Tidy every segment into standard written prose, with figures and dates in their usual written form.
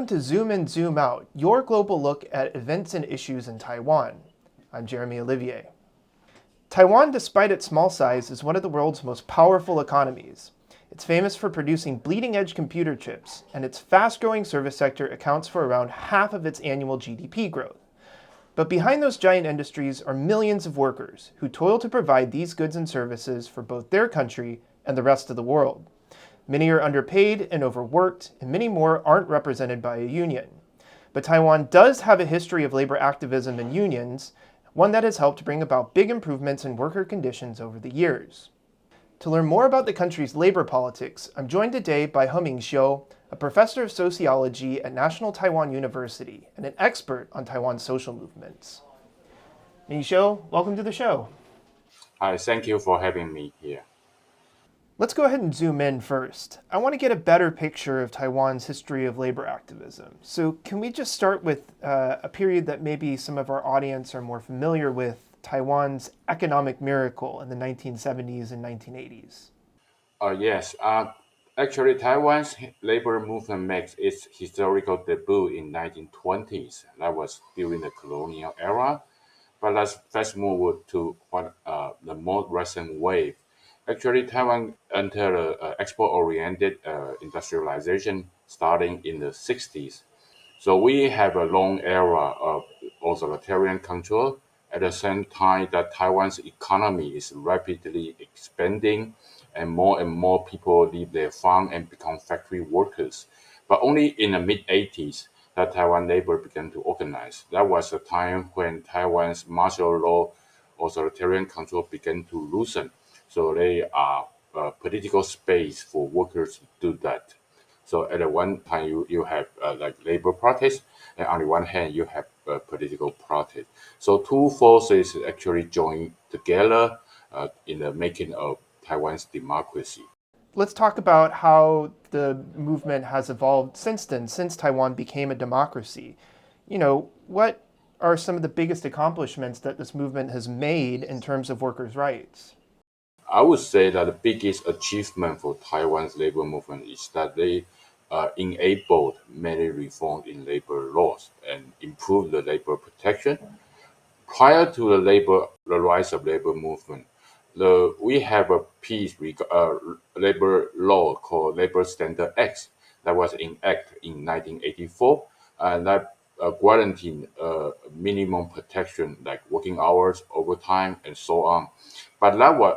welcome to Zoom In, Zoom Out, your global look at events and issues in Taiwan. I'm Jeremy Olivier. Taiwan, despite its small size, is one of the world's most powerful economies. It's famous for producing bleeding-edge computer chips, and its fast-growing service sector accounts for around half of its annual GDP growth. But behind those giant industries are millions of workers who toil to provide these goods and services for both their country and the rest of the world. Many are underpaid and overworked, and many more aren't represented by a union. But Taiwan does have a history of labor activism and unions, one that has helped bring about big improvements in worker conditions over the years. To learn more about the country's labor politics, I'm joined today by Ming-sho Ho, a professor of sociology at National Taiwan University and an expert on Taiwan's social movements. Ming-sho, welcome to the show. Hi, thank you for having me here. Let's go ahead and zoom in first. I want to get a better picture of Taiwan's history of labor activism. So can we just start with a period that maybe some of our audience are more familiar with, Taiwan's economic miracle in the 1970s and 1980s? Yes, actually, Taiwan's labor movement makes its historical debut in 1920s. That was during the colonial era. But let's fast move to the more recent wave. Actually, Taiwan entered export-oriented industrialization starting in the 60s. So we have a long era of authoritarian control. At the same time, that Taiwan's economy is rapidly expanding, and more people leave their farm and become factory workers. But only in the mid 80s that Taiwan labor began to organize. That was a time when Taiwan's martial law authoritarian control began to loosen. So they are political space for workers to do that. So at the one time you have like labor protest, and on the one hand you have political protest. So two forces actually join together in the making of Taiwan's democracy. Let's talk about how the movement has evolved since then, since Taiwan became a democracy. What are some of the biggest accomplishments that this movement has made in terms of workers' rights? I would say that the biggest achievement for Taiwan's labor movement is that they enabled many reforms in labor laws and improved the labor protection. Prior to the rise of labor movement, we have a labor law called Labor Standard Act that was enacted in 1984, and that guaranteed minimum protection like working hours, overtime, and so on. But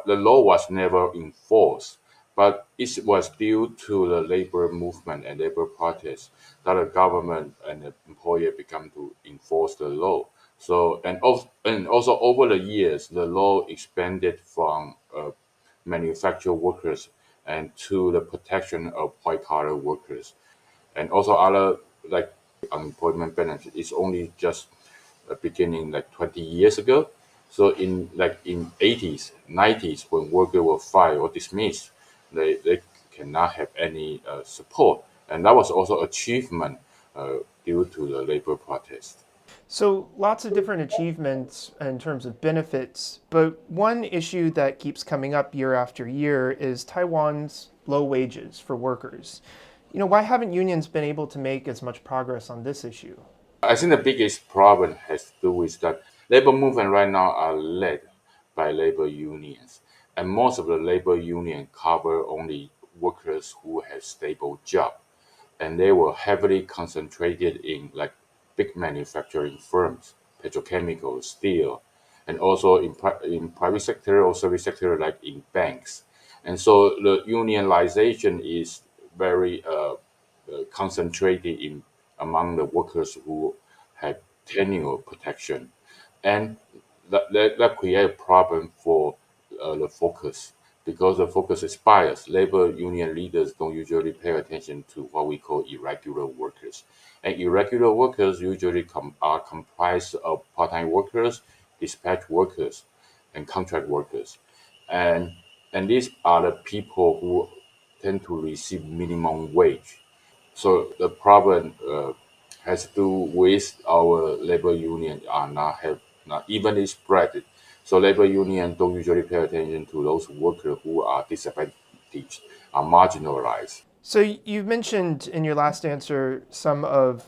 the law was never enforced. But it was due to the labor movement and labor protests that the government and the employer began to enforce the law. So and also over the years, the law expanded from manufactured workers and to the protection of white collar workers, and also other like unemployment benefit. It's only just beginning like 20 years ago. So in 80s, 90s, when workers were fired or dismissed, they cannot have any support, and that was also achievement due to the labor protest. So lots of different achievements in terms of benefits, but one issue that keeps coming up year after year is Taiwan's low wages for workers. Why haven't unions been able to make as much progress on this issue? I think the biggest problem has to do with that labor movement right now are led by labor unions, and most of the labor union cover only workers who have stable job, and they were heavily concentrated in like big manufacturing firms, petrochemical, steel, and also in private sector or service sector like in banks. And so the unionization is very concentrated in among the workers who have tenure protection, and that create a problem for the focus, because the focus is biased. Labor union leaders don't usually pay attention to what we call irregular workers, and irregular workers usually are comprised of part-time workers, dispatch workers, and contract workers, and these are the people who tend to receive minimum wage. So the problem has to do with our labor union are not evenly spread. So labor union don't usually pay attention to those workers who are disadvantaged, are marginalized. So you've mentioned in your last answer some of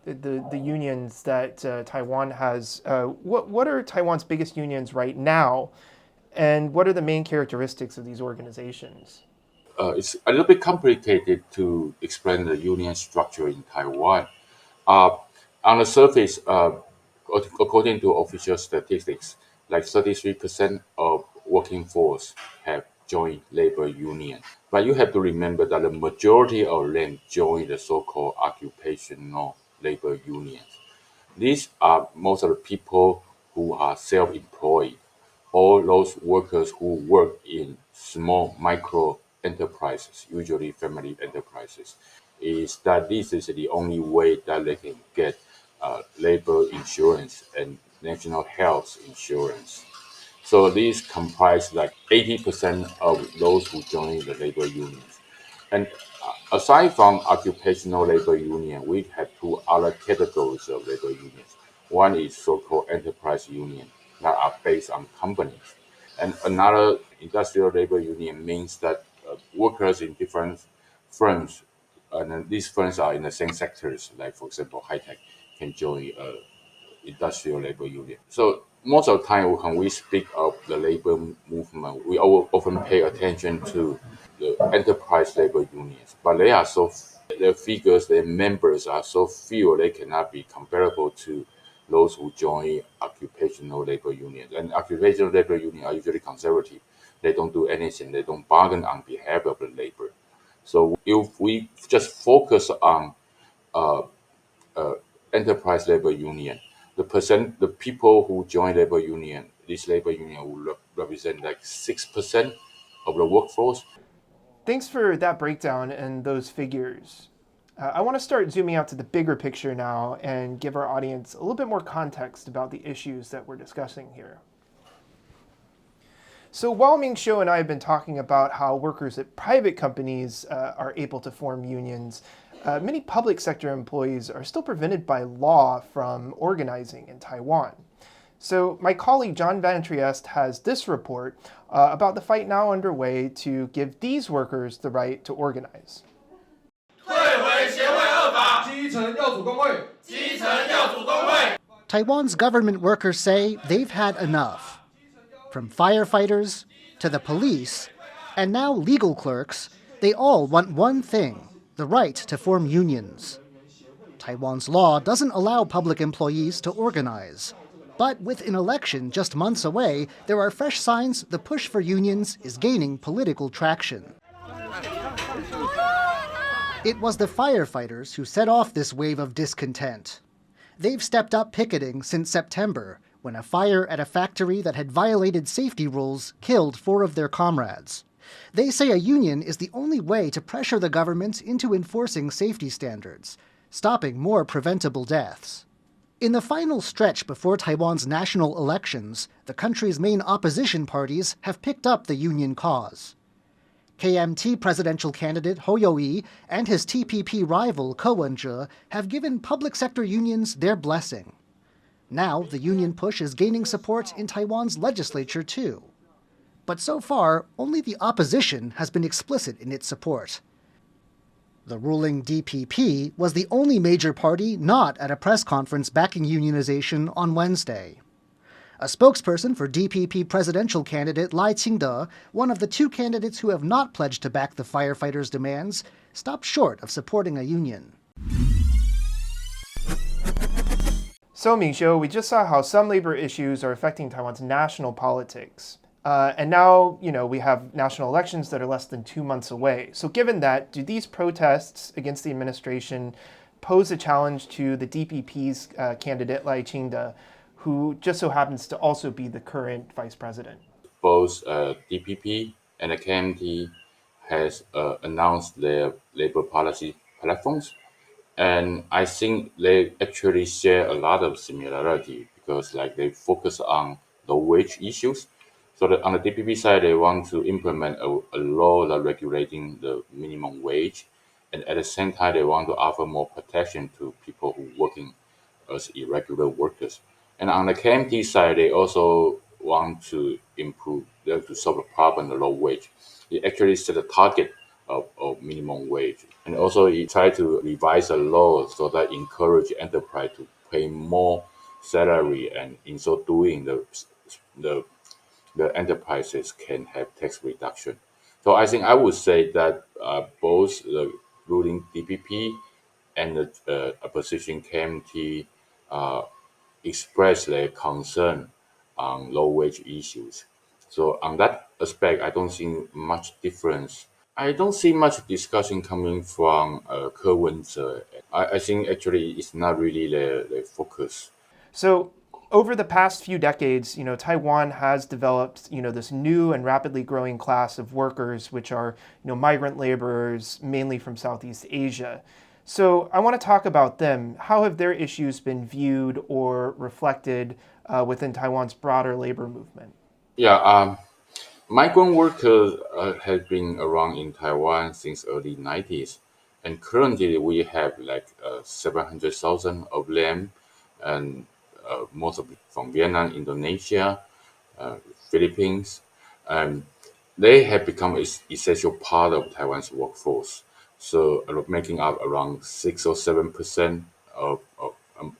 the unions that Taiwan has. What are Taiwan's biggest unions right now, and what are the main characteristics of these organizations? It's a little bit complicated to explain the union structure in Taiwan. Uh, on the surface, according to official statistics, like 33% of working force have joined labor union. But you have to remember that the majority of them join the so-called occupational labor unions. These are most of the people who are self-employed, all those workers who work in small micro enterprises, usually family enterprises, is that this is the only way that they can get labor insurance and national health insurance. So these comprise like 80% of those who join the labor unions. And aside from occupational labor union, we have two other categories of labor unions. One is so-called enterprise union that are based on companies. And another industrial labor union means that workers in different firms, and then these firms are in the same sectors, like for example, high tech, can join industrial labor union. So most of the time when we speak of the labor movement, we often pay attention to the enterprise labor unions, but they are so their figures, their members are so few, they cannot be comparable to those who join occupational labor unions. And occupational labor unions are usually conservative. They don't do anything. They don't bargain on behalf of the labor. So if we just focus on uh, uh, enterprise labor union, the people who join labor union, this labor union will represent like 6% of the workforce. Thanks for that breakdown and those figures. I want to start zooming out to the bigger picture now and give our audience a little bit more context about the issues that we're discussing here. So while Ming-sho and I have been talking about how workers at private companies are able to form unions, many public sector employees are still prevented by law from organizing in Taiwan. So my colleague John Van Trieste has this report about the fight now underway to give these workers the right to organize. Taiwan's government workers say they've had enough. From firefighters to the police, and now legal clerks, they all want one thing: the right to form unions. Taiwan's law doesn't allow public employees to organize. But with an election just months away, there are fresh signs the push for unions is gaining political traction. It was the firefighters who set off this wave of discontent. They've stepped up picketing since September, when a fire at a factory that had violated safety rules killed 4 of their comrades. They say a union is the only way to pressure the government into enforcing safety standards, stopping more preventable deaths. In the final stretch before Taiwan's national elections, the country's main opposition parties have picked up the union cause. KMT presidential candidate Ho Yo-i and his TPP rival Ko Wen-je have given public sector unions their blessing. Now, the union push is gaining support in Taiwan's legislature, too. But so far, only the opposition has been explicit in its support. The ruling DPP was the only major party not at a press conference backing unionization on Wednesday. A spokesperson for DPP presidential candidate Lai Ching-te, one of the 2 candidates who have not pledged to back the firefighters' demands, stopped short of supporting a union. So Ming-sho, we just saw how some labor issues are affecting Taiwan's national politics. And now, we have national elections that are less than 2 months away. So given that, do these protests against the administration pose a challenge to the DPP's candidate, Lai Ching-te, who just so happens to also be the current vice president? Both DPP and the KMT has announced their labor policy platforms. And I think they actually share a lot of similarity because like they focus on the wage issues. So that on the DPP side, they want to implement a law that regulating the minimum wage. And at the same time, they want to offer more protection to people who working as irregular workers. And on the KMT side, they also want to improve, to solve the problem, the low wage. They actually set a target of minimum wage. And also it tried to revise the law so that encourage enterprise to pay more salary, and in so doing the the enterprises can have tax reduction. So I think I would say that both the ruling DPP and the opposition KMT uh, express their concern on low wage issues. So on that aspect, I don't see much difference. I don't see much discussion coming from Kerwin's. I think actually it's not really the focus. So over the past few decades, Taiwan has developed, this new and rapidly growing class of workers, which are, migrant laborers, mainly from Southeast Asia. So I want to talk about them. How have their issues been viewed or reflected within Taiwan's broader labor movement? Yeah, migrant workers have been around in Taiwan since early 90s, and currently we have like 700,000 of them, and most of it from Vietnam, Indonesia, uh, Philippines. Um, they have become an essential part of Taiwan's workforce, so making up around 6 or 7% of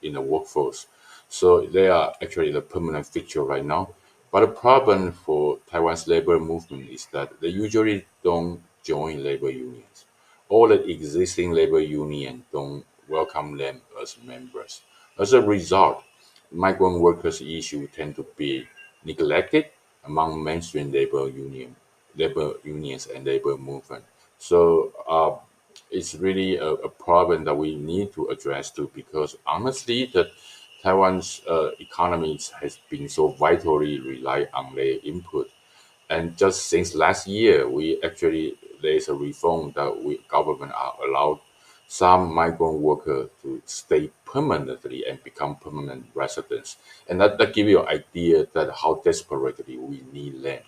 in the workforce. So they are actually the permanent feature right now. But the problem for Taiwan's labor movement is that they usually don't join labor unions. All the existing labor unions don't welcome them as members. As a result, migrant workers' issues tend to be neglected among mainstream labor unions and labor movement. So it's really a problem that we need to address too, because honestly, the Taiwan's economy has been so vitally rely on their input. And just since last year, we actually there's a reform that we government are allowed some migrant workers to stay permanently and become permanent residents. And that give you an idea that how desperately we need them.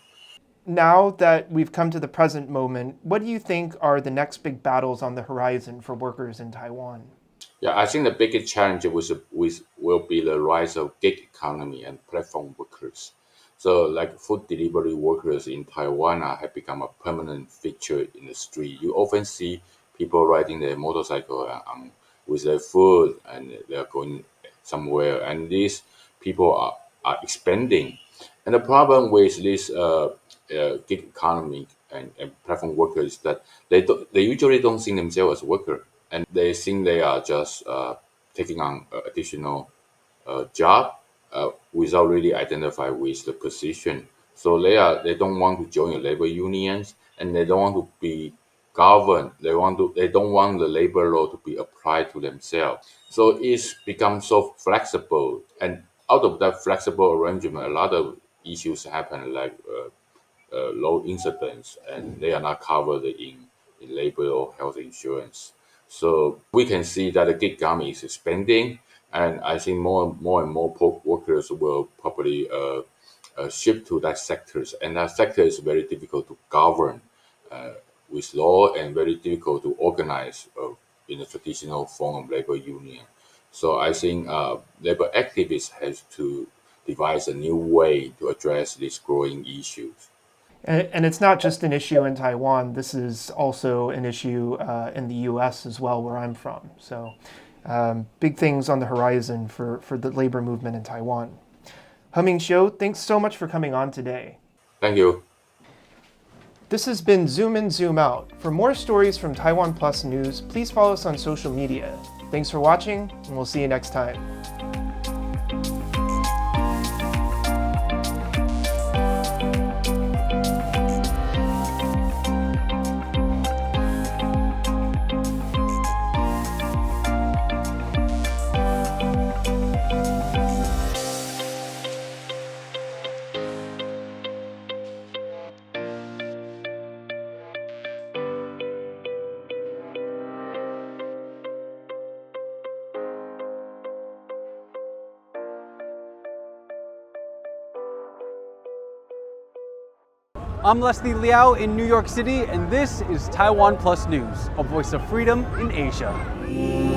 Now that we've come to the present moment, what do you think are the next big battles on the horizon for workers in Taiwan? Yeah, I think the biggest challenge will be the rise of gig economy and platform workers. So, like food delivery workers in Taiwan have become a permanent feature in the street. You often see people riding their motorcycle with their food, and they're going somewhere. And these people are expanding. And the problem with this gig economy and platform workers is that they usually don't see themselves as workers, and they think they are just taking on additional job without really identify with the position. So they don't want to join the labor unions, and they don't want to be governed. They don't want the labor law to be applied to themselves. So it's become so flexible, and out of that flexible arrangement, a lot of issues happen, like low incidence, and they are not covered in labor or health insurance. So we can see that the gig economy is expanding, and I think more and more workers will probably shift to that sectors, and that sector is very difficult to govern uh, with law, and very difficult to organize in a traditional form of labor union. So I think labor activists have to devise a new way to address these growing issues. And it's not just an issue in Taiwan. This is also an issue in the US as well, where I'm from. So big things on the horizon for the labor movement in Taiwan. Ming-sho, thanks so much for coming on today. Thank you. This has been Zoom In, Zoom Out. For more stories from TaiwanPlus News, please follow us on social media. Thanks for watching, and we'll see you next time. I'm Leslie Liao in New York City, and this is Taiwan Plus News, a voice of freedom in Asia.